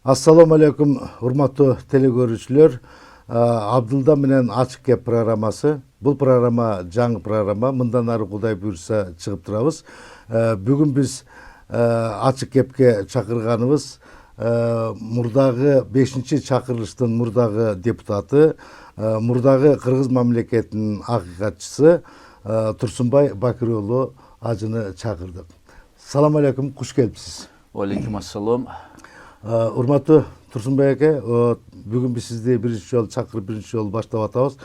Assalamu алейкум, урматтуу телекөрүүчүлөр. Абдылда менен ачык кеп программасы. Бул программа жаңы программа. Мындан ары Кудай буйрса чыгып турабыз. Бүгүн биз ачык кепке чакырганыбыз мурдагы 5-чакырылыштын мурдагы депутаты, мурдагы Кыргыз мамлекетинин акыйкатчысы Турсунбай Бакир уулу Ажыны чакырдык. Салам алейкум, куш келипсиз. Алейкум ассалам. Урматтуу Турсунбай аке, бүгүн биз сизди биринчи жолу чакырып, биринчи жолу баштап атабыз.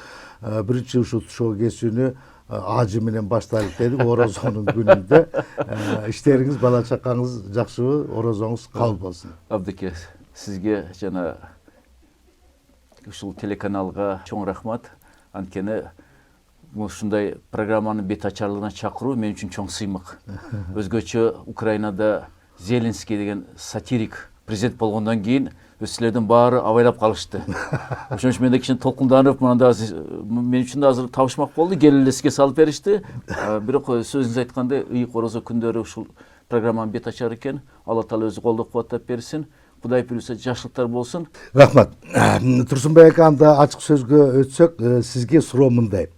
Биринчи ушул шоу кесүүнү Ажы менен баштайлык дедик, Орозонун күнүндө. Иштериңиз, бала чакаңыз жакшыбы, Орозоңуз кабыл болсун. Абдыке, сизге жана ушул телеканалга чоң рахмат. Анткени ушундай программанын бет ачарлыгына чакыруу мен үчүн чоң сыймык. Өзгөчө Украинада Зеленский деген сатирик президент болгондон кийин силердин баары абайлап калышты. Ошон үчүн мен да кичине толкунданып, мында мен үчүн да азыр табышмак болду, келелеске салып беришти. Бирок сөзүңүз айткандай, ыйык орозо күндөрү ушул программанын бет ачар экен. Алла таала өзү колдоп кубаттап берсин. Кудай буйрса жакшылыктар болсун. Рахмат. Турсунбай аке, анда ачык сөзгө өтсөк, сизге суроо мындай.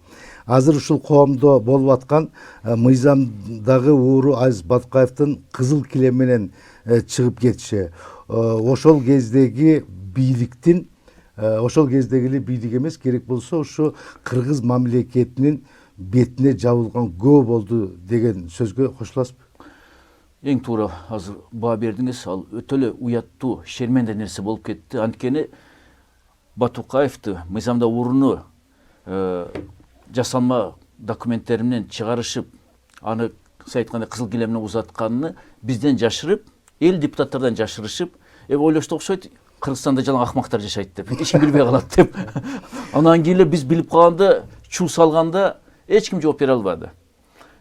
Азыр ушул коомдо болуп аткан мыйзамдагы ууру Азиз Баткаевдин кызыл килем менен чыгып кетиши, ошол кездеги бийликтин, ошол кездеги эле бийлик эмес, керек болсо ушу Кыргыз мамлекетинин бетине жабылган көө болду деген сөзгө кошуласызбы? Эң туура азыр баа бердиңиз. Ал өтө эле уяттуу, шерменде нерсе болуп кетти. Анткени Батукаевди мыйзамда урууну жасалма документтери менен чыгарышып, аны сиз айткандай кызыл килемине узатканын бизден жашырып, эл депутаттардан жашырышып, ойлошту окшойт, Кыргызстанда жалаң акмактар жашайт деп, эч ким билбей калат деп. Анан кийин эле биз билип калганда, чуу салганда эч ким жооп бере албады.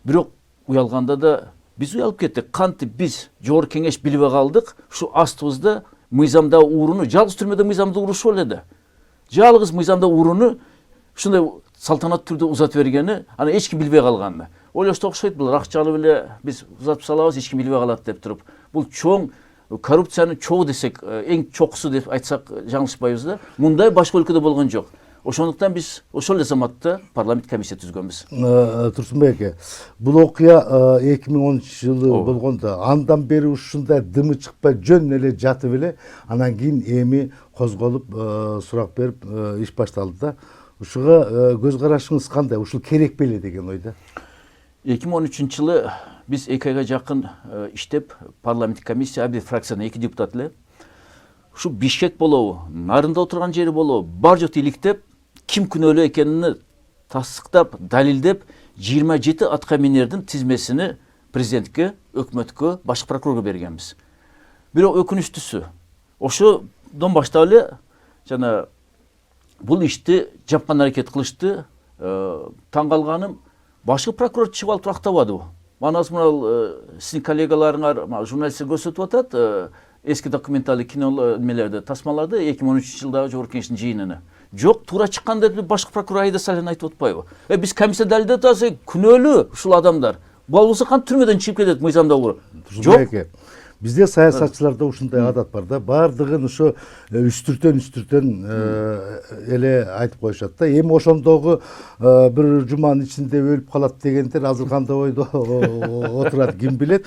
Бирок уялганда да биз уялып кеттик. Кантип биз жогорку кеңеш билбей калдык, ушу астыбызда мыйзамда урууну, жалгыз түрмөдө мыйзамда урушуп эле да. Жалгыз мыйзамда урууну ушундай салтанаттуу түрдө узатып бергени, аны эч ким билбей калганы. Ойлошту окшойт, бул акчалуу эле биз узатып салабыз, эч ким билбей калат деп туруп. Бул чоң коррупциянын чогу десек, эң чокусу деп айтсак жаңылышпайбыз да. Мындай башка өлкөдө болгон жок. Ошондуктан биз ошол эле заматта парламент комиссия түзгөнбүз. Турсунбай аке, бул окуя 2013-жылы болгондо, андан бери ушундай дымы чыкпай жөн эле жатып эле, анан кийин эми козголуп, сурак берип, иш башталды да. Ушуга көз карашыңыз кандай? Ушул керек беле деген ойда? 2013-жылы биз 2 айга жакын иштеп, парламенттик комиссия, абил фракциядан 2 депутат эле. Ушу Бишкек болобу, Нарында отурган жери болобу, бар жок иликтеп, ким күнөөлүү экенин тасдыктап, далилдеп, 27 аткаминердин тизмесини президентке, өкмөткө, башкы прокурорго бергенбиз. Бирок өкүнүчтүүсү, ошодон баштап эле жана бул ишти жапкан аракет кылышты. Таң калганым, башкы прокурор чыгып алып турактабады. Манас мына сиздин коллегаларыңар, журналисттер көрсөтүп атат, эски документалдык кино немелерди, тасмаларды 2013-жылдагы жогорку кеңештин жыйынына. Жок, туура чыккан деп башкы прокурор айда сален айтып атпайбы? Биз комиссия далилдеп атабыз, күнөөлүү ушул адамдар. Болбосо кантип түрмөдөн чыгып кетет мыйзамда уруу? Жок. Бизде саясатчыларда ушундай адат бар да, бардыгын ушу үстүртөн эле айтып коюшат да. Эми ошондогу бир жуманын ичинде өлүп калат дегендер азыр кандай ойдо отурат, ким билет.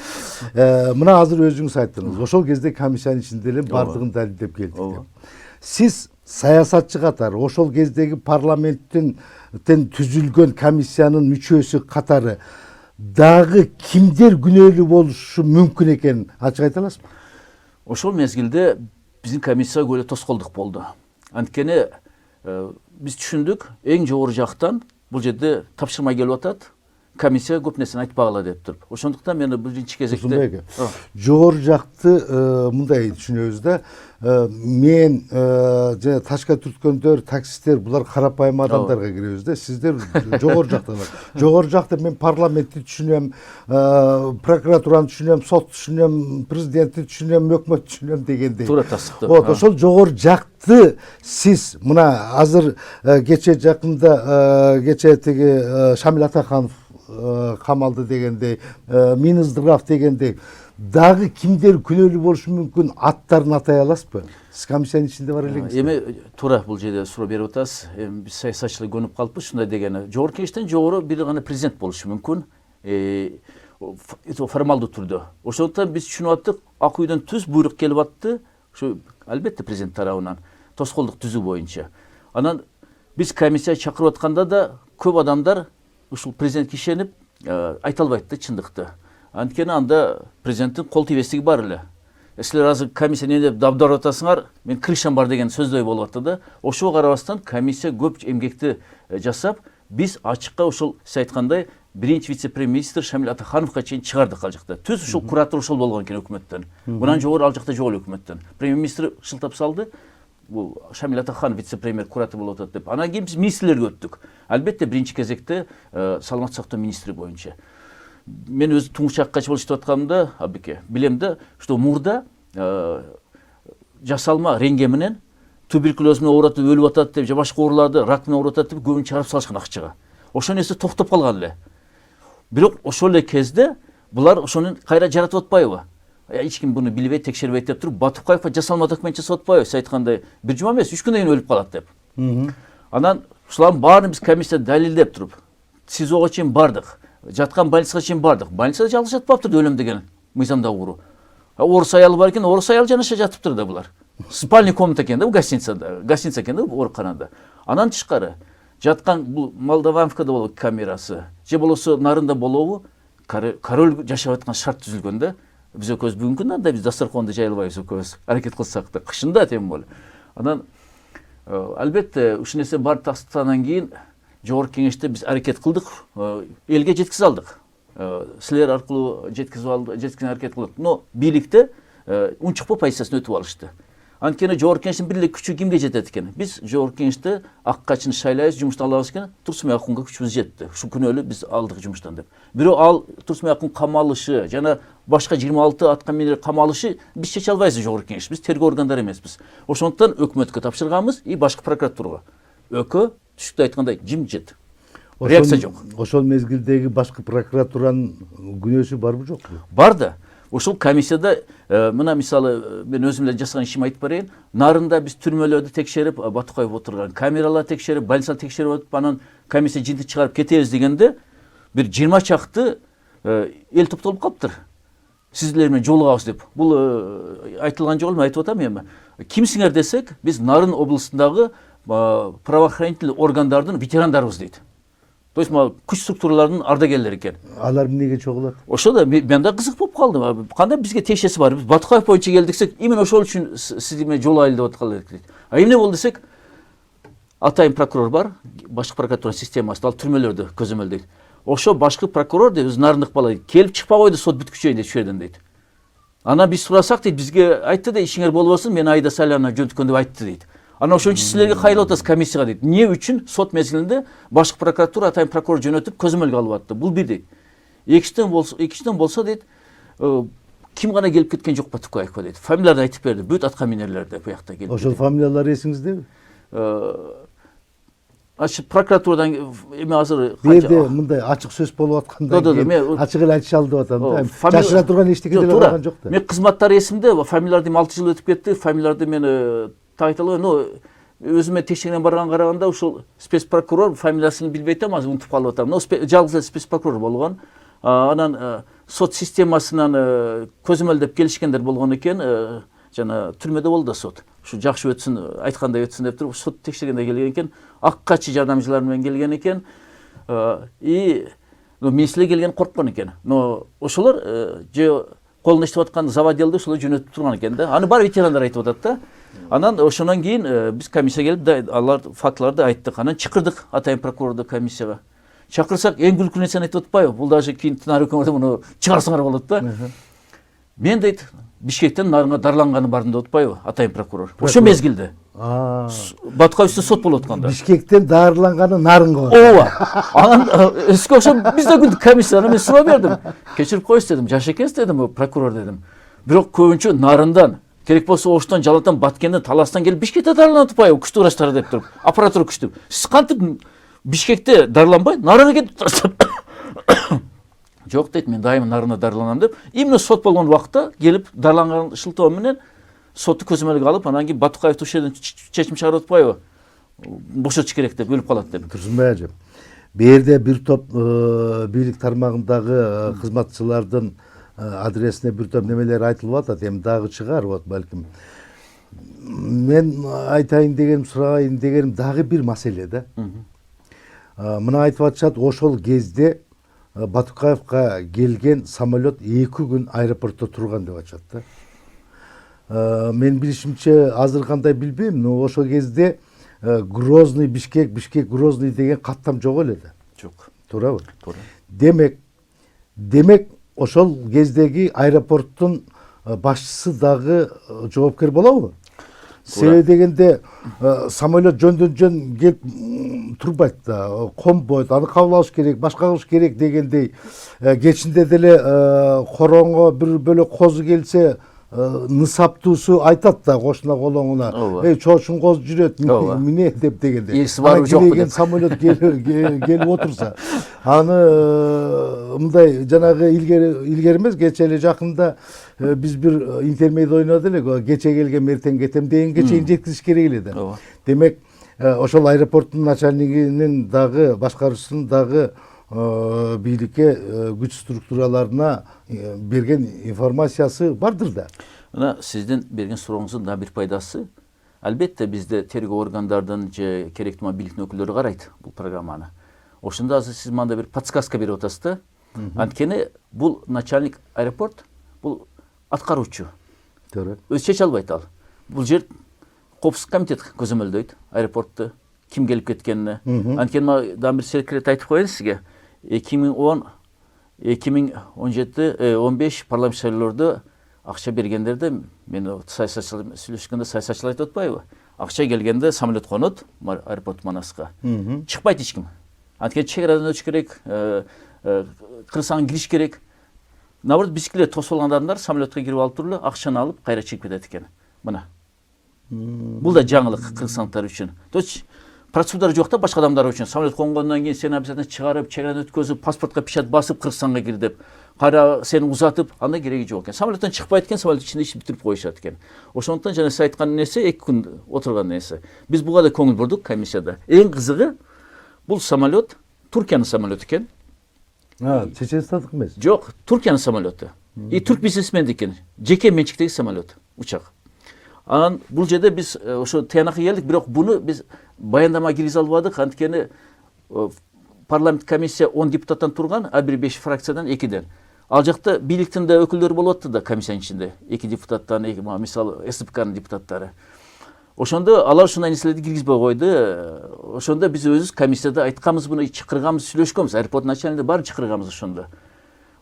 Мына азыр өзүңүз айттыңыз, ошол кезде комиссиянын ичинде эле бардыгын далилдеп келдик деп. Сиз саясатчы катары, ошол кездеги парламенттен түзүлгөн комиссиянын мүчөсү катары дагы кимдер күнөөлүү болушу мүмкүн экенин ачык айта аласызбы? Ошол мезгилде биздин комиссия көйлө тоскоолдук болду. Анткени биз түшүндүк, эң жогору жактан бул жерде тапшырма келип атат, комиссия көп нерсени айтпагыла деп туруп. Ошондуктан мен биринчи кезекте жогору жакты мындай түшүнөбүз да. Мен жана ташка түрткөндөр, таксисттер, булар карапайым адамдарга киребиз да. Сиздер жогору жакталар. Жогору жакта мен парламентти түшүнөм, прокуратураны түшүнөм, сот түшүнөм, президентти түшүнөм, өкмөттү түшүнөм дегендей. Туура тастыкты. Ошол жогору жакты сиз мына азыр кече жакында кече тиги Шамил Атаканов камалды дегендей, Мин Ыздыргав дегендей, дагы кимдер күнөөлүү болушу мүмкүн, аттарын атай аласызбы? Сиз комиссиянын ичинде бар элеңиз. Эми туура бул жерде суроо берип атасыз. Биз саясатчылар көнүп калыппыз ушундай дегени. Жогорку кеңештен жогору бир гана президент болушу мүмкүн. Формалдуу түрдө. Ошондуктан биз түшүнүп аттык, Ак үйдөн түз буйрук келип атты. Ушу албетте президент тарабынан тоскоолдук түзүү боюнча. Анан биз комиссия чакырып атканда да көп адамдар ушул президентке ишенип айта албайт да чындыкты. Анткени анда президенттин кол тийбестиги бар эле. Силер азыр комиссия эмне деп дабдарып атасыңар, мен крышам бар деген сөздөй болуп атты да. Ошого карабастан комиссия көп эмгекти жасап, биз ачыкка ушул сиз айткандай биринчи вице-премьер-министр Шамил Атахановго чейин чыгардык ал жакта. Түз ушул куратор ошол болгон экен өкмөттөн. Мындан жогору ал жакта жок эле өкмөттөн. Премьер-министр шылтап салды. Бул Шамил Атаханов вице-премьер куратор болуп атат деп. Анан кийин биз министрлерге өттүк. Албетте биринчи кезекте саламаттык сактоо министри боюнча. Мен өзү туңгуч аккачы болуп иштеп атканымда, Абике, билем да, что мурда жасалма рентген менен туберкулез менен оорутуп өлүп атат деп, же башка ооруларды рак менен оорутат деп көбүн чыгарып салышкан акчага. Ошол нерсе токтоп калган эле. Бирок ошол эле кезде булар ошону кайра жаратып атпайбы? Эч ким буну билбейт, текшербейт деп туруп, Батукаевга жасалма документ жасап атпайбы? Сиз айткандай, бир жума эмес, 3 күндөн кийин өлүп калат деп. Анан ушулардын баарын биз комиссия далилдеп туруп, СИЗОго чейин бардык, жаткан больницага чейин бардык. Больницада жалгыз жатпаптыр да өлөм деген мыйзамда уру. Орус аялы бар экен, орус аял жанаша жатыптыр да булар. Спальный комната экен да, гостиница экен да, ооруканада. Анан тышкары жаткан бул Молдаванкада болот камерасы, же болосо нарында болобу, король жашап аткан шарт түзүлгөн да. Биз экөөбүз бүгүнкү күндө да биз дастарханды жайылбайбыз экөөбүз, аракет кылсак да, кышында тем более. Анан албетте ушул нерсе бар тастыктандан кийин жогорку кеңеште биз аракет кылдык, элге жеткизе алдык. Силер аркылуу жеткизүүгө аракет кылдык. Но бийликте унчукпу позициясына өтүп алышты. Анткени жогорку кеңештин бирлик күчү кимге жетет экен? Биз жогорку кеңеште Аккачыны шайлайбыз, жумуштан алабыз экен, Турсунбек Акунга күчүбүз жетти. Ушул күнөөлүү биз алдык жумуштан деп. Бирок ал Турсунбек Акун камалышы жана башка 26 аткаминер камалышы биз чече албайбыз жогорку кеңеш. Биз тергөө органдары эмеспиз. Ошондуктан өкмөткө тапшырганбыз и башкы прокуратурага. Экөө түшүктө айткандай жимжит. Реакция жок. Ошол мезгилдеги башкы прокуратуранын күнөөсү барбы жокпу? Бар да. Ошол комиссияда мына мисалы мен өзүм эле жасаган ишим айтып берейин. Нарында биз түрмөлөрдү текшерип, Батукаев отурган камераларды текшерип, больницаны текшерип атып, анан комиссия жинти чыгарып кетебиз дегенде бир 20 чакты эл топтолуп калыптыр. Сиздер менен жолугабыз деп. Бул айтылган жок эле, айтып атам эми. Кимсиңер десек, биз Нарын областындагы правоохранительный органдардын ветерандарыбыз дейт. То есть күч структураларынын ардагерлери экен. Алар эмнеге чогулат? Ошо да мен да кызык болуп калдым. Кандай бизге текшеси бар? Биз Батукаев боюнча келдиксек, именно ошол үчүн сиз менен жол айыл деп аткалы дейт. Эмне болду десек, атайын прокурор бар, башкы прокуратура системасында ал түрмөлөрдү көзөмөлдөйт. Ошо башкы прокурор деп өз нарындык бала келип чыкпа койду, сот бүткүчөйүн дейт ушул жерден дейт. Анан биз сурасак дейт, бизге айтты да, ишиңер болбосун, мен Айда Саляновна жөнөткөн деп айтты дейт. Анан ошон үчүн силерге кайрылып атасыз комиссияга дейт. Эмне үчүн сот мезгилинде башкы прокуратура атайын прокурор жөнөтүп көзөмөлгө алып атты? Бул бир дейт. Экинчиден болсо дейт, ким гана келип кеткен жок Батукаевга дейт. Фамилияларды айтып берди. Бүт аткаминерлер деп буякта келип. Ошол фамилиялар эсиңиздеби? Прокуратурадан эми азыр Бирде мындай ачык сөз болуп атканда ачык эле айтышалы деп атам да. Жашыра турган эчтеке деле болгон жок да. Мен кызматтары эсимде, фамилияларды 6 жыл өтүп кетти. Фамилияларды мен тайтылы, өзүмө текшерген барган караганда ушул спецпрокурор фамилиясын билбей атам, азыр унутуп калып атам. Жалгыз эле спецпрокурор болгон. Анан сот системасынан көзөмөлдөп келишкендер болгон экен. Жана түрмөдө болду да сот. Ушу жакшы өтсүн, айткандай өтсүн деп туруп сот текшергенде келген экен. Аккачы жардамчылар менен келген экен. И министрлер келген корккон экен. Но ошолор же колунда иштеп аткан заводделди ошолор жөнөтүп турган экен да. Аны бар ветерандар айтып атат да. Анан ошондон кийин биз комиссия келип алар фактыларды айттык. Анан чакырдык атайын прокурорду комиссияга. Чакырсак эң күлкүлүү нерсени айтып атпайбы? Бул даже кийин тынар өкмөтү муну чыгарсаңар болот да. Мен дейт Бишкектен Нарынга дарланганы бардым деп атпайбы атайын прокурор? Ошо мезгилде. Батукаевда сот болуп атканда. Бишкектен дарланганы Нарынга. Ооба. Анан эске ошо бизде күндүк комиссияны мен суроо бердим. Кечирип коюңуз дедим, жаш экенсиз дедим, прокурор дедим. Бирок көбүнчө Нарындан, керек болсо Оштон, Жалаттан, Баткенден, Таластан келип Бишкекте дарланып атпайбы, күчтүү врачтар деп туруп, аппаратура күчтүү. Сиз кантип Бишкекте дарланбай, Нарынга кетип Жоқ дейді, мен дайым нарына дарланам деп. Именно сот болған уақытта келіп дарланған шылтау менен сотты көзөмөлгө алып, анан кийин Батукаев ушеден чечим чыгарып атпайбы? Бошотуш керек деп, өлүп калат деп. Турсунбай ажым. Берде бир топ бийлик тармагындагы кызматчылардын адресине бир топ немелер айтылып атат. Эми дагы чыгар балким. Мен айтайын дегеним, сурайын дегеним дагы бир маселе да. Мына айтып атышат, ошол кезде Батукаевка келген самолет 2 күн аэропортто турган деп атышат да. Мен билишимче азыр кандай билбейм, но ошол кезде Грозный, Бишкек, Бишкек, Грозный деген каттам жок эле да. Жок. Туурабы? Туура. Демек ошол кездеги аэропорттун башчысы дагы жоопкер болобу? Себеби дегенде самолет жөндөн келип турбайт да, конбойт, аны кабыл алыш керек, башка кылыш керек дегендей. Кечинде деле короңго бир бөлөк козу келсе, нысаптуусу айтат да кошуна колоңуна, эй чоочун козу жүрөт, міне деп дегенде. Эси барбы жокпу деп. Самолет келип отурса, аны мындай жанагы илгери эмес, кече эле жакында биз бир интермедиа ойнодук эле, кече келгем эртең кетем дегенге жеткизиш керек эле да. Демек ошол аэропорттун начальнигинин дагы башкаруусунун дагы бийликке күч структураларына берген информациясы бардыр да. Мына сиздин берген сурооңуздун да бир пайдасы, албетте бизде тергөө органдардын же керектүү бийликтин өкүлдөрү карайт бул программаны. Ошондо азыр сиз мында бир подсказка берип атасыз да. Анткени бул начальник аэропорт, бул аткаруучу. Туура. Өзү чече албайт ал. Бул жер коопсуздук комитет көзөмөлдөйт аэропортто ким келип кеткенине. Анткени дагы бир секрет айтып коеюн сизге. 2010-2017-15 парламент шайлоодо акча бергендерде, мен саясатчылар сүйлөшкөндө саясатчылар айтып атпайбы? Акча келгенде самолет конот аэропорт Манаска. Чыкпайт эч ким. Анткени чек арадан өтүш керек, кырсаң кириш керек. Наоборот, бизикилер тосулган адамдар самолетке кирип алып туруп, акчаны алып кайра чыгып кетет экен. Мына. Бул да жаңылык кыргызстандыктар үчүн. То есть процедура жок да башка адамдар үчүн. Самолет конгондон кийин сени обязательно чыгарып, чек арадан өткөзүп, паспортко печать басып Кыргызстанга кир деп, кайра сени узатып, андай кереги жок экен. Самолеттен чыкпайт экен, самолет ичинде ишин бүтүрүп коюшат экен. Ошондуктан жана сиз айткан нерсе 2 күн отурган нерсе. Биз буга да көңүл бурдук комиссияда. Эң кызыгы, бул самолет Туркиянын самолету экен. Чеченстандык эмес. Жок, Туркиянын самолету. И турк бизнесмендики экен. Жеке менчиктеги самолет, учак. Анан бул жерде биз ошо тыянакка келдик, бирок буну биз баяндама киргизе албадык. Анткени парламент комиссия 10 депутаттан турган, а бир 5 фракциядан 2ден. Ал жакта бийликтин да өкүлдөрү болуп атты да комиссиянын ичинде. 2 депутаттан, мисалы СПКнын депутаттары. Ошондо алар ушундай нерселерди киргизбей койду. Ошондо биз өзүбүз комиссияда айтканбыз, буну чакырганбыз, сүйлөшкөнбүз. Аэропорт начальниги баарын чакырганбыз ошондо.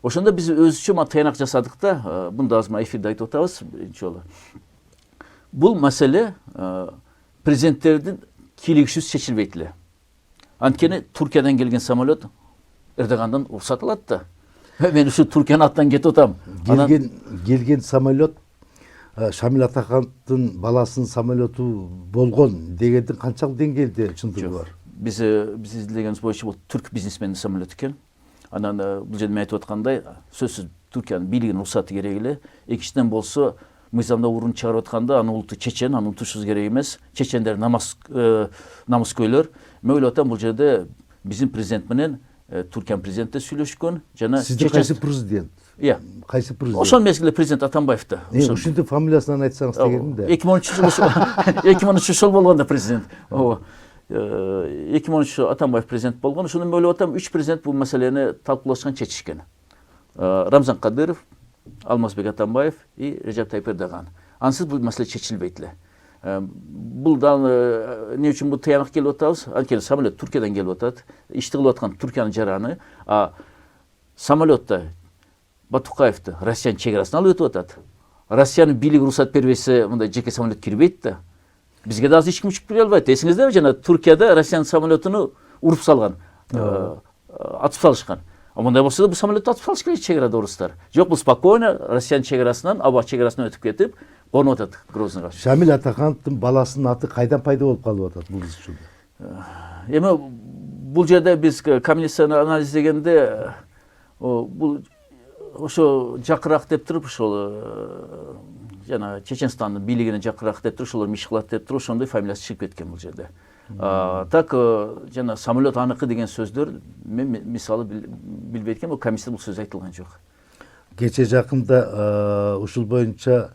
Ошондо биз өзүчө таянак жасадык да, буну да азыр эфирде айтып атабыз биринчи жолу. Бул маселе президенттердин кийлигишсиз чечилбейт эле. Анткени Туркиядан келген самолет Эрдогандан уруксат алат да. Мен ушу Туркиянын атынан кетип атам. Келген самолет Шамил Атакановдун баласынын самолету болгон дегендин канчалык деңгээлде чындыгы бар? Биз изилдегенибиз боюнча бул түрк бизнесмендин самолету экен. Анан бул жерде мен айтып аткандай, сөзсүз Туркиянын бийлигинин уруксаты керек эле. Экинчиден болсо, мыйзамда урун чыгарып атканда анын улуту чечен, аны унутушубуз керек эмес. Чечендер намыскөйлөр. Мен ойлоп атам, бул жерде биздин президент менен Туркиянын президенти сүйлөшкөн жана сизде кайсы президент? Иә. Кайсы президент? Ошол мезгилде президент Атамбаев да. Ушинтип фамилиясын айтсаңыз дегеним да. 2013 жыл болгондо президент. 2013 Атамбаев президент болгон. Ошондо мен ойлоп атам, 3 президент бул маселени талкуулашкан, чечишкен. Рамзан Кадыров, Алмазбек Атамбаев и Режеп Тайип Эрдоган. Ансыз бул маселе чечилбейт эле. Бул да эмне үчүн бул таянак келип атабыз? Анткени самолет Туркиядан келип атат. Ишти кылып аткан Туркиянын жараны, самолетто Батукаевди Россиянын чек арасына алып өтүп атат. Россиянын бийлиги уруксат бербесе, мындай жеке самолет кирбейт да. Бизге да азыр эч ким учуп кире албайт. Эсиңиздеби, жана Туркияда Россиянын самолетуну уруп салган, атып салышкан. Мындай болсо да бул самолетти атып салыш керек чек арада орустар. Жок, бул спокойно Россиянын чек арасынан, аба чек арасынан өтүп кетип, конуп атат Грозныйга. Шамил Атакановдун баласынын аты кайдан пайда болуп калып атат бул учурда? Эми бул жерде биз комиссияны анализдегенде бул ошо жакыраак деп туруп ошол жана Чеченстандын бийлигине жакыраак деп туруп ошолор иш кылат деп туруп ошондой фамилиясы чыгып кеткен бул жерде. Так жана самолет аныкы деген сөздөр мен мисалы билбейт экенмин, бул комиссияда бул сөз айтылган жок. Кече жакында ушул боюнча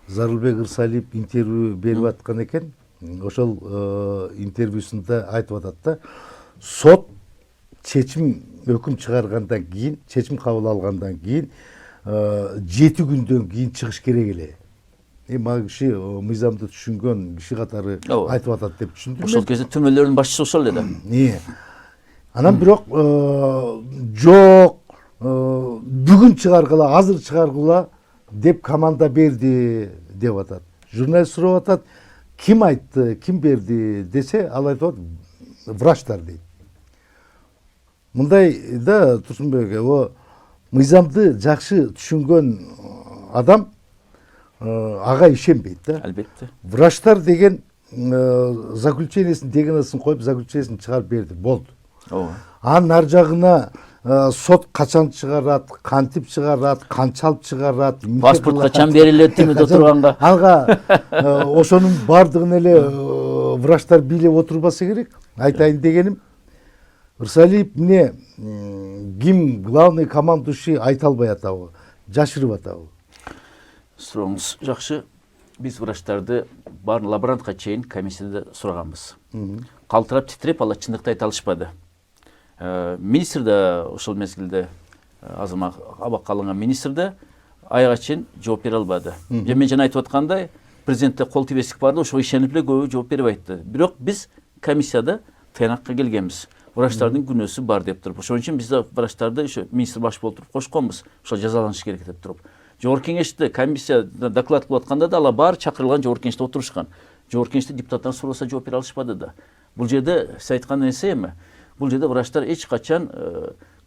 Зарылбек Ырсалиев интервью берип аткан экен. Ошол интервьюсунда айтып атат да, сот чечим өкүм чыгаргандан кийин, чечим кабыл алгандан кийин 7 күндөн кийин чыгыш керек эле. Эми киши мыйзамды түшүнгөн киши катары айтып атат деп түшүндүм. Ошол кезде түрмөлөрдүн башчысы ошол эле да. Анан бирок жок, бүгүн чыгаргыла, азыр чыгаргыла деп команда берди деп атат. Журналист сурап атат, ким айтты, ким берди десе, ал айтып атат, врачтар дейт. Мындай да Турсунбек, мыйзамды жакшы түшүнгөн адам ага ишенбейт да. Албетте. Врачтар деген заключениесин дегенесин коюп, заключениесин чыгарып берди, болду. Анын ар жагына сот качан чыгарат, кантип чыгарат, канчалып чыгарат, паспорт качан берилет демеде турганга. Ага ошонун бардыгын эле врачтар бийлеп отурбаса керек. Айтайын дегеним, Ырсалиев эмне ким главный командующий айта албай атабы, жашырып атабы? Сурооңуз жакшы. Биз врачтарды бар лаборантка чейин комиссияда сураганбыз. Калтырап титиреп, алар чындыкты айта алышпады. Министр да ошол мезгилде азырма абакка алынган министр да айга чейин жооп бере албады. Мен жана айтып аткандай, президентте кол тийбестик барды, ошого ишенип эле көбү жооп берип айтты. Бирок биз комиссияда тыянакка келгенбиз. Врачтардын күнөөсү бар деп туруп. Ошон үчүн биз да врачтарды ошо министр баш болуп туруп кошконбуз. Ошол жазаланыш керек деп туруп. Жогорку кеңеште комиссия доклад кылып атканда да алар баары чакырылган жогорку кеңеште отурушкан. Жогорку кеңеште депутаттар сураса жооп бере алышпады да. Бул жерде сиз айткан нерсе эми, бул жерде врачтар эч качан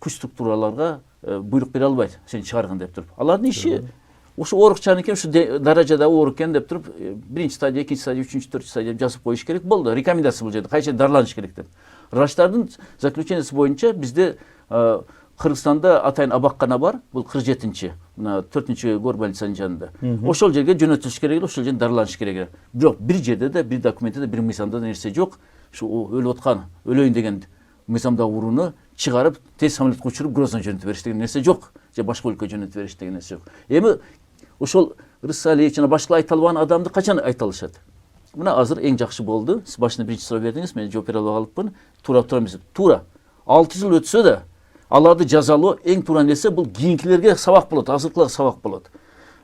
күч структураларга буйрук бере албайт, сен чыгаргын деп туруп. Алардын иши ушу оорукчан экен, ушу даражада оор экен деп туруп, биринчи стадия, экинчи стадия, үчүнчү, төртүнчү стадия жазып коюш керек болду. Рекомендация бул жерде, кайча дарыланыш керек деп. Врачтардын заключениясы боюнча бизде Кыргызстанда атайын абаккана бар, бул 47-чи, мына 4-чү гор больницанын жанында. Ошол жерге жөнөтүлүш керек эле, ошол жерден дарыланыш керек эле. Бирок бир жерде да, бир документте да, бир мыйзамда нерсе жок. Ушу өлүп аткан, өлөйүн деген мыйзамда урууну чыгарып, тез самолетке учуруп, Грозно жөнөтүп бериш деген нерсе жок. Же башка өлкөгө жөнөтүп бериш деген нерсе жок. Эми ошол Рысалиев жана башка айта албаган адамды качан айта алышат? Мына азыр эң жакшы болду. Сиз башында биринчи суроо бердиңиз, мен жооп бере албай калыпмын. Тура турабыз. Тура. 6 жыл өтсө да, аларды жазалоо эң туура нерсе, бул кийинкилерге сабак болот, азыркыларга сабак болот.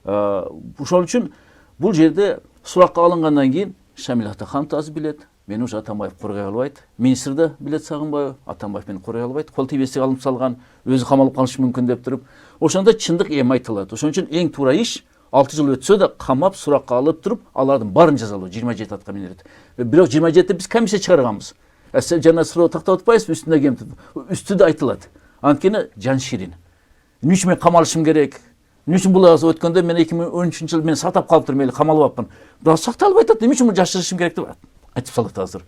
Ошол үчүн бул жерде суракка алынгандан кийин Шамил Атаханов да аз билет, мени уже Атамбаев коргой албайт, министр да билет Сагынбаев, Атамбаев мени коргой албайт, кол тийбестик алып салган, өзү камалып калышы мүмкүн деп туруп. Ошондо чындык эми айтылат. Ошон үчүн эң туура иш 6 жыл өтсө да камап суракка алып туруп, алардын баарын жазалоо, 27 аткаминерет. Бирок 27-те биз комиссия чыгарганбыз. Сен жана суроо тактап атпайсызбы, үстүндө кем? Үстүдө айтылат. Анткени жан ширин. Эмне үчүн мен камалышым керек? Эмне үчүн бул азы өткөндө мен 2013-жылы мен сатап калыптырмын, мени камалып апмын. Бирок сакталбай атат. Эмне үчүн жашырышым керек деп айтып салат азыр.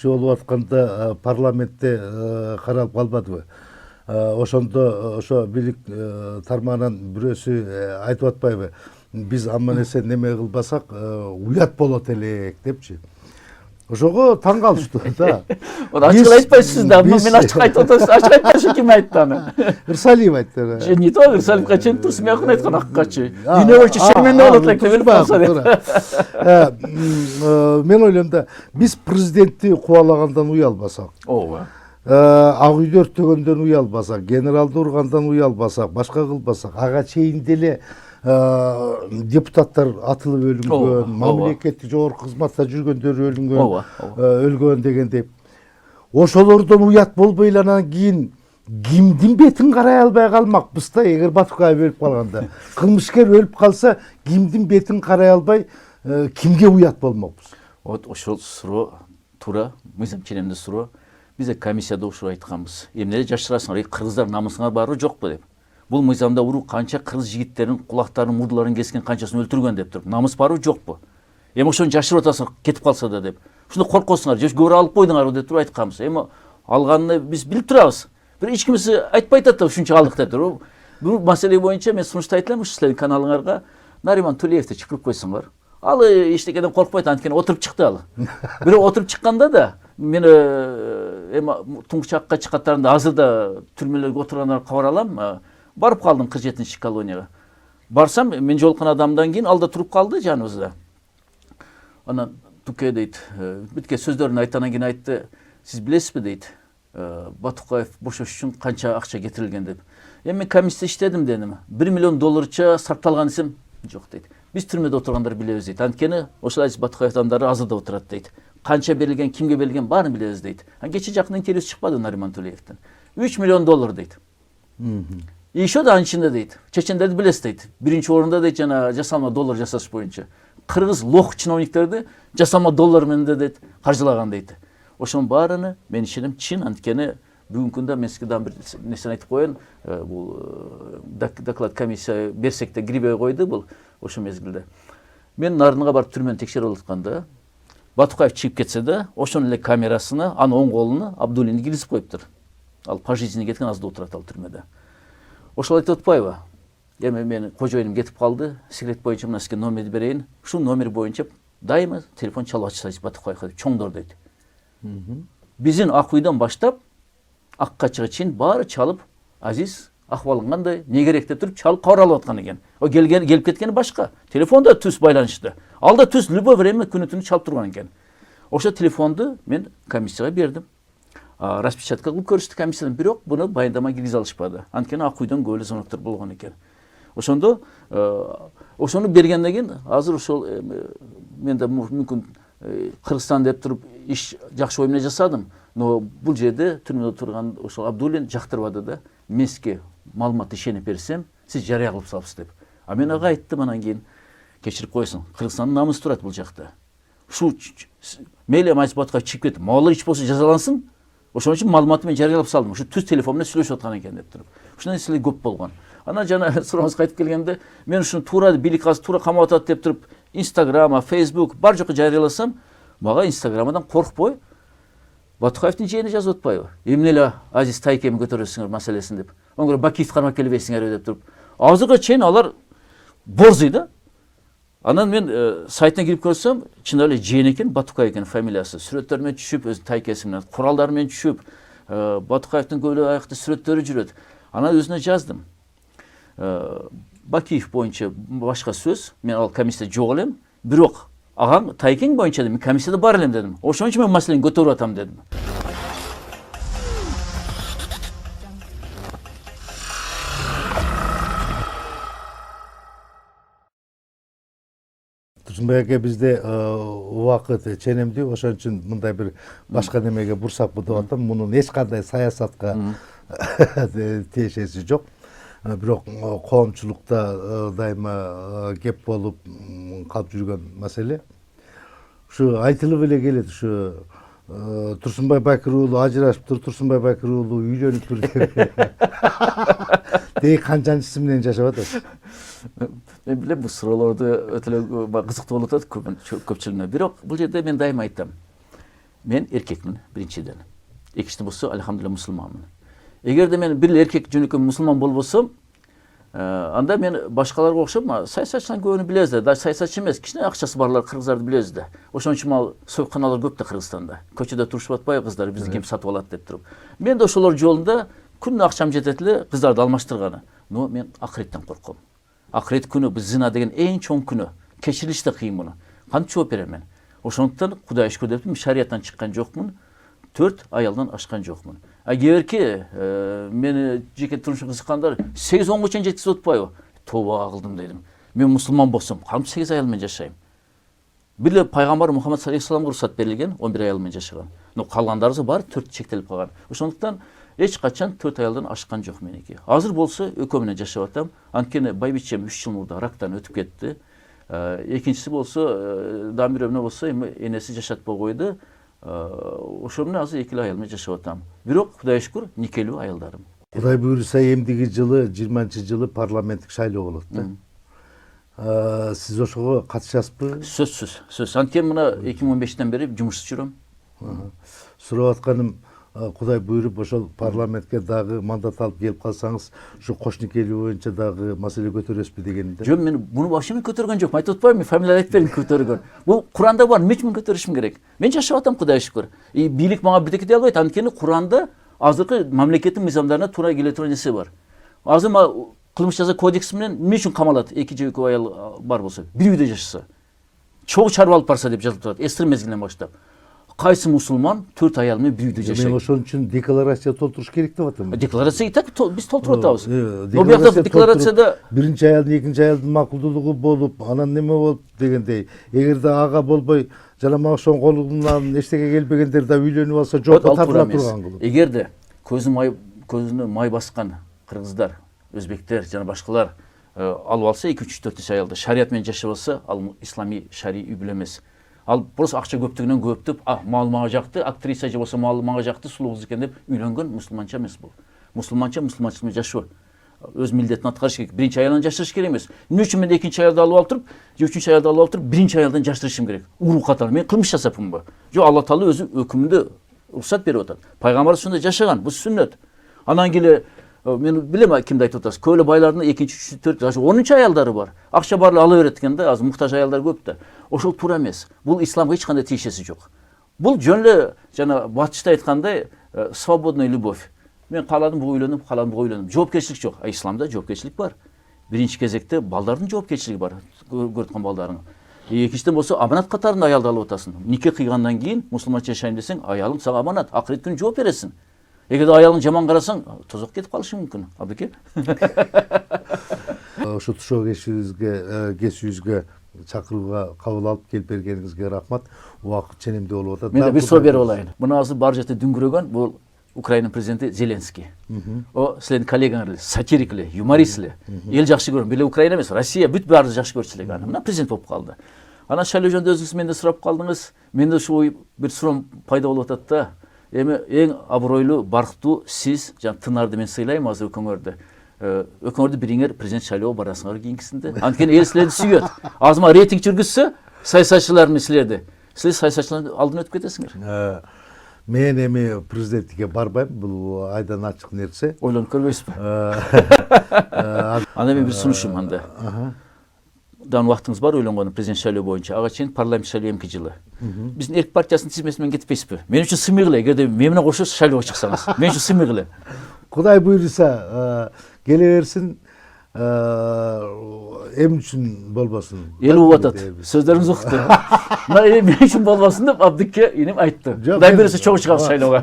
Болуп атканда парламентте каралып калбадыбы? Ошондо ошо бийлик тармагынан бирөөсү айтып атпайбы? Биз аман эсен неме кылбасак уят болот элек депчи. Ошого таң калышту да. Ачык айтпайсыз да, мен ачык айтып атасыз. Ачык айтпайсыз, ким айтты аны? Ырсалиев айтты. Не то Ырсалиевка чейин Турсунбеков айткан аккачы. Дүйнө боюнча шерменде болот элек деп калса. Мен ойлойм да, биз президентти кубалагандан уялбасак. Ооба. Ак үйдө өрттөгөндөн уялбасак, генералды ургандан уялбасак, башка кылбасак, ага чейин деле депутаттар атылып өлүнгөн, мамлекеттик жогорку кызматта жүргөндөр өлгөн дегендей. Ошолордон уят болбой эле анан кийин кимдин бетин карай албай калмакпыз да, эгер Батукаев өлүп калганда. Кылмышкер өлүп калса, кимдин бетин карай албай кимге уят болмокпуз? Вот ошол суроо туура, мыйзам ченемдүү суроо. Биз комиссияда ушул айтканбыз. Эмне жашырасыңар, кыргыздар намысыңар барбы жокпу деп. Бул мыйзамда уруу канча кыргыз жигиттерин кулактарын, мурдуларын кескен, канчасын өлтүргөн деп туруп. Намыс барбы, жокпу? Эми ошону жашырып атасың, кетип калса да деп. Ушуну коркосуңар, же көбүрөөк алып койдуңарбы деп туруп айтканбыз. Эми алганын биз билип турабыз. Бир эч кимиси айтпай атат да ушунча алдык деп туруп. Бул маселе боюнча мен сунуштайт элем ушу силердин каналыңарга Нариман Тулеевди чакырып койсоңор. Ал эчтекеден коркпойт, анткени отуруп чыкты ал. Бирок отуруп чыкканда да мен эми Туңгучакка чыккандарында азыр да түрмөлөргө отургандар кабар алам. Барып калдым 47-ши колонияга. Барсам, мен жолуккан адамдан кийин ал да туруп калды жаныбызда. Анан Туке дейт, бүтке сөздөрүн айткандан кийин айтты, сиз билесизби дейт, Батукаев бошош үчүн канча акча кетирилген деп. Эми мен комиссия иштедим дедим. $1 миллион сарпталган десем, жок дейт. Биз түрмөдө отургандар билебиз дейт. Анткени ошол Батукаев адамдары азыр да отурат дейт. Канча берилген, кимге берилген баарын билебиз дейт. Кече жакын интервьюсу чыкпады Нариман Тулеевдин. $3 миллион дейт. И еще да анын дейт. Чечендерди билесиз дейт. Биринчи орунда дейт жана жасалма доллар жасаш боюнча. Кыргыз лох чиновниктерди жасалма доллар менен дейт каржылаган дейт. Ошонун баарыны мен ишенем чын, анткени бүгүнкү күндө мен сизге бир нерсени айтып коеюн. Бул доклад комиссия берсек да кирбей койду бул ошол мезгилде. Мен Нарынга барып түрмөнү текшерип атканда Батукаев чыгып кетсе да, ошонун эле камерасына анын оң колуна Абдуллинди киргизип коюптур. Ал пожизненно кеткен, азыр да отурат ал түрмөдө. Ошол айтып атпайбы? Эми менин кожоюнум кетип калды, секрет боюнча мына сизге номерди берейин. Ушул номер боюнча дайыма телефон чалып ачсаңыз Батукаевга деп чоңдор дейт. Биздин Ак үйдөн баштап Аккачыга чейин баары чалып, Азиз акыбалың кандай, не керек деп туруп чалып кабар алып аткан экен. О келип кеткени башка. Телефонда түз байланышты. Ал да түз любой время күнү-түнү чалып турган экен. Ошо телефонду мен комиссияга бердим. Распечатка кылып көрүштү комиссиядан, бирок буну баяндама киргизе алышпады. Анткени Ак үйдөн көп эле звоноктор болгон экен. Ошондо ошону бергенден кийин азыр ошол мен да мүмкүн Кыргызстан деп туруп иш жакшы ой менен жасадым. Но бул жерде түрмөдө турган ошол Абдуллин жактырбады да. Мен сизге маалымат ишенип берсем, сиз жарыя кылып салыпсыз деп. А мен ага айттым анан кийин, кечирип койсуң, Кыргызстандын намысы турат бул жакта. Шу мейли Азиз Батукаев чыгып кетип, могул ич болсо жазалансын. Ошон үчүн маалыматты мен жарыялап салдым. Ушу түз телефон менен сүйлөшүп аткан экен деп туруп. Ушундай нерселер көп болгон. Анан жана сурооңузга кайтып келгенде, мен ушуну туура бийлик азыр туура камап атат деп туруп, Инстаграм, Фейсбук бар жокко жарыяласам, мага Инстаграмдан коркпой Батукаевдин жээни жазып атпайбы? Эмне эле Азиз Тайкеми көтөрөсүңөр маселесин деп. Оңгөр Бакиев кармап келбейсиңерби деп туруп. Азырга чейин алар борзый да. Анан мен сайтына кирип көрсөм, чын эле жээн экен, Батукаев экен фамилиясы. Сүрөттөр менен түшүп, өзүнүн тайкеси менен, куралдары менен түшүп, Батукаевдин көп эле аякта сүрөттөрү жүрөт. Анан өзүнө жаздым. Бакиев боюнча башка сөз, мен ал комиссияда жок элем, бирок агаң Тайкең боюнча мен комиссияда бар элем дедим. Ошон үчүн мен маселени көтөрүп атам дедим. Турсунбай аке, бизде убакыт ченемдүү, ошон үчүн мындай бир башка немеге бурсакпы деп атам. Мунун эч кандай саясатка тиешеси жок. Бирок коомчулукта дайыма кеп болуп калып жүргөн маселе. Ушу айтылып эле келет, ушу Турсунбай Бакир уулу ажырашыптыр, Турсунбай Бакир уулу үйлөнүптүр деп. Дей канчанчысы менен жашап атат? Мен билем, бул суроолорду өтө эле кызыктуу болуп атат көпчүлүгүнө. Бирок бул жерде мен дайыма айтам. Мен эркекмин биринчиден. Экинчиден болсо, алхамдулилла, мусулманмын. Эгерде мен бир эркек жөнөкөй мусулман болбосом, анда мен башкаларга окшоп, саясатчылардын көбүнү билебиз да, саясатчы эмес, кичине акчасы барлар кыргыздарды билебиз да. Ошон үчүн ал сойканалар көп да Кыргызстанда. Көчөдө турушуп атпайбы кыздар, бизди ким сатып алат деп туруп. Мен да ошолор жолунда күнүнө акчам жетет эле кыздарды алмаштырганы. Но мен акыреттен корком. Акырет күнү, биз зина деген эң чоң күнү. Кечирилиш да кыйын муну. Кантип жооп берем мен? Ошондуктан Кудайга шүкүр деп шарияттан чыккан жокмун. 4 аялдан ашкан жокмун. Кээбирки мени жеке турмушка кызыккандар 8-10 чейин жеткизип атпайбы? Тоба кылдым дедим. Мен мусулман болсом, кантип 8 аял менен жашайм? Бир пайгамбар Мухаммад саллаллаху алейхи вассаламга уруксат берилген 11 аял менен жашаган. Но калгандарыбыз баары 4 чектелип калган. Ошондуктан эч качан 4 аялдан ашкан жок меники. Азыр болсо экөө менен жашап атам. Анткени байбичем 3 жыл мурда рактан өтүп кетти. Экинчиси болсо дагы бирөө менен болсо эми энеси жашатпай койду. Ошо менен азыр 2 аял менен жашап атам. Бирок Кудайга шүкүр никелүү аялдарым. Кудай буюрса эмдиги жылы 20-жылы парламенттик шайлоо болот да. Сиз ошого катышасызбы? Сөз. Анткени мына 2015-тен бери жумушсуз жүрөм. Сурап атканым, Кудай буйруп ошол парламентке дагы мандат алып келип калсаңыз, ушу кошникелүү боюнча дагы маселе көтөрөсүзбү дегенде. Жөн, мен буну башынан көтөргөн жокмун. Айтып атпаймынбы, фамилия айтып бериң көтөргөн. Бул Куранда бар, эмне үчүн көтөрүшүм керек? Мен жашап атам, Кудайга шүкүр. Бийлик мага бирдеке дей албайт, анткени Куранда азыркы мамлекеттин мыйзамдарына туура келе турган нерсе бар. Азыр кылмыш жаза кодекси менен эмне үчүн камалат эки же экөө аял бар болсо, бир үйдө жашаса, чогуу чарба алып барса деп жазылып турат, эстер мезгилинен баштап. Кайсы мусулман 4 аял менен бир үйдө жашайт? Мен ошон үчүн декларация толтуруш керек деп атам. Декларация так биз толтуруп атабыз. Но бuyakta декларацияда биринчи аялдын, экинчи аялдын макулдуулугу болуп, анан неме болуп дегендей, эгерде ага болбой, жана мага ошонун колунан эчтеке келбегендер да үйлөнүп алса, жокко тартыла турган болот. Эгерде көзүнө май баскан кыргыздар, өзбектер жана башкалар алып алса 2-3-4 аялды шарият менен жашап алса, ал ислами шарий үй бүлө эмес. Ал просто акча көптүгүнөн көптүп, мал мага жакты, актриса же болсо мал мага жакты, сулуу кыз экен деп үйлөнгөн мусулманча эмес бул. Мусулманчылык менен жашоо. Өз милдетин аткарыш керек. Биринчи аялдан жаштырыш керек эмес. Эмне үчүн мен экинчи аялды алып алып туруп, же үчүнчү аялды алып алып туруп, биринчи аялдан жаштырышым керек? Уруу катары мен кылмыш жасапмынбы? Жок, Алла Таала өзү өкүмдү уруксат берип атат. Пайгамбар ушундай жашаган, бул сүннөт. Анан келе мен билем кимди айтып атасыз. Көйлө байлардын 2-3, 4, 10-чу аялдары бар. Акча барлы ала берет экен да, азыр муктаж аялдар көп да. Ошол туура эмес. Бул исламга эч кандай тиешеси жок. Бул жөн эле жана батышта айткандай свободная любовь. Мен кааладым буга үйлөнүп, кааладым буга үйлөнүп. Жоопкерчилик жок. Исламда жоопкерчилик бар. Биринчи кезекте балдардын жоопкерчилиги бар. Көрүткөн балдарың. Экинчиден болсо аманат катарында аялды алып атасың. Нике кыйгандан кийин мусулманча жашайм десең, аялың сага аманат, акырет күнү жооп бересиң. Эгерде аялың жаман карасаң, тозок кетип калышы мүмкүн. Абеке. Ошо тушоо кесүүбүзгө чакырууга кабыл алып келип бергениңизге рахмат. Убакыт ченемдүү болуп атат. Мен да бир суроо берип алайын. Мына азыр бар жерде дүңгүрөгөн бул Украина президенти Зеленский. О, силердин коллегаңар эле, сатирик эле, юморист эле. Эл жакшы көрөм. Биле Украина эмес, Россия бүт баары жакшы көрчү элек аны. Мына президент болуп калды. Анан шайлоо жөнүндө өзүңүз менден сурап калдыңыз. Менде ушул бир суроом пайда болуп атат да. Эми эң абройлуу, барктуу сиз жана Тынарды мен сыйлайм азыр өкөңөрдү. Өкөңөрдү бириңер президент шайлоого барасыңар кийинкисинде. Анткени эл силерди сүйөт. Азыр рейтинг жүргүзсө, саясатчылар силерди. Силер саясатчылардын алдына өтүп кетесиңер. Мен эми президенттикке барбайм, бул айдан ачык нерсе. Ойлонуп көрбөйсүзбү? Анда мен бир сунушум анда. Дан убактыңыз бар ойлонгону президент шайлоо боюнча. Ага чейин парламент шайлоо эмки жылы. Биздин эрк партиясынын тизмеси менен кетпейсизби? Мен үчүн сыймый эле, эгерде мен менен кошо шайлоого чыксаңыз. Мен үчүн сыймый эле. Кудай буйруса, келе берсин. Эм үчүн болбосун. Эл угуп атат. Сөздөрүңүз укту. Мына мен үчүн болбосун деп Абдикке инем айтты. Кудай буйруса чогуу чыгабыз шайлоого.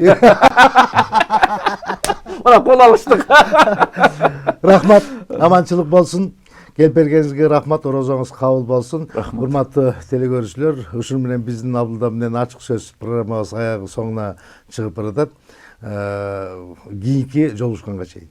Мына кол алыштык. Рахмат, аманчылык болсун. Келип бергениңизге рахмат, орозоңуз кабыл болсун. Урматтуу телекөрүүчүлөр, ушун менен биздин Абдулда менен ачык сөз программабыз аягы соңуна чыгып баратат. Кийинки жолугушканга чейин.